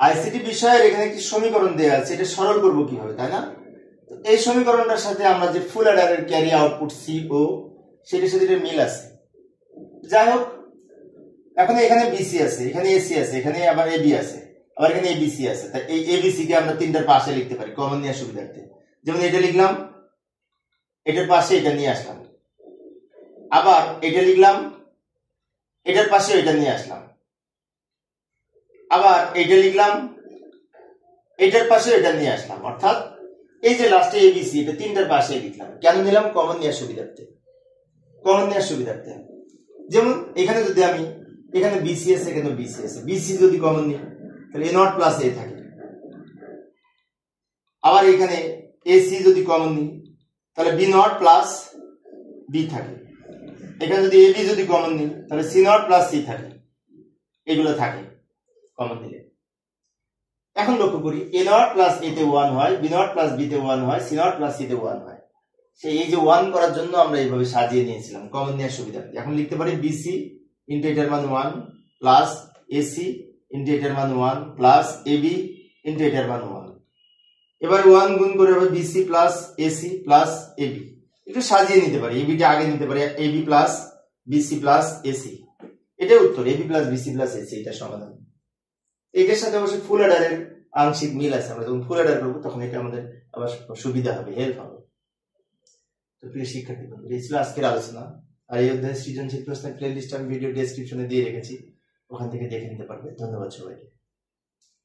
ICT বিষয়ের এখানে একটি সমীকরণ দেওয়া আছে, এটা সরল করব কিভাবে, তাই না? এই সমীকরণটার সাথে আমরা যে ফুল অ্যাডারের ক্যারি আউটপুট সিও সেটার সাথে মিল আছে। যাই হোক, এখন এখানে বিসি আছে, এখানে এসি আছে, এখানে আবার এবি আছে, আবার এখানে এবিসি আছে। তাই এই এবিসি কে আমরা তিনটার পাশে লিখতে পারি কমন নেওয়ার সুবিধার্থে। যেমন এটা লিখলাম, এটার পাশে এটা নিয়ে আসলাম, আবার এটা লিখলাম, এটার পাশে এটা নিয়ে আসলাম, আবার এটা লিখলাম, এটার পাশে এটা নিয়ে আসলাম। অর্থাৎ এই যে লাস্টে এবিসি, এটা তিনটার পাশে লিখলাম। কেন নিলাম? কমন নেওয়ার সুবিধার্থে, কমন নেওয়ার সুবিধার্থে। যেমন এখানে যদি আমি, এখানে বিসি আছে, এখানে বিসি আছে, বিসি যদি কমন নিই তাহলে এ নট প্লাস এ থাকে। আবার এখানে এসি যদি কমন নিই তাহলে বি নট প্লাস বি থাকে। এখানে যদি এবি যদি কমন নিই তাহলে সি নট প্লাস সি থাকে। এগুলো থাকে কমন নিলে। এখন লক্ষ্য করি, এ নট প্লাস এ তে 1 হয়, বি নট প্লাস বি তে 1 হয়, সি নট প্লাস সি তে 1 হয়। সেই এই যে 1 করার জন্য আমরা এইভাবে সাজিয়ে নিয়েছিলাম কমন নেওয়ার সুবিধার্থে। এখন লিখতে পারি বিসি ইনটু এটার মান 1 প্লাস এসি ইনটু এটার মান 1 প্লাস এবি ইনটু এটার মান 1। এবার 1 গুণ করে হবে BC plus AC plus AB. একটু সাজিয়ে নিতে পারি, এবিটা আগে নিতে পারি, AB plus BC plus AC. এটাই উত্তর, AB plus BC plus AC, এটা সমাধান। এর সাথে অবশ্যই ফুল অ্যাডারের আংশিক মিল আছে। আমরা যখন ফুল অ্যাডার করবো তখন এটা আমাদের আবার সুবিধা হবে, হেল্প হবে। তো প্রিয় শিক্ষার্থী বন্ধুরা, এই ছিল আজকের আলোচনা। আর এই অধ্যায়ের সৃজনশীল প্রশ্নের প্লে লিস্ট আমি ভিডিও ডেসক্রিপশনে দিয়ে রেখেছি, ওখান থেকে দেখে নিতে পারবে। ধন্যবাদ সবাইকে।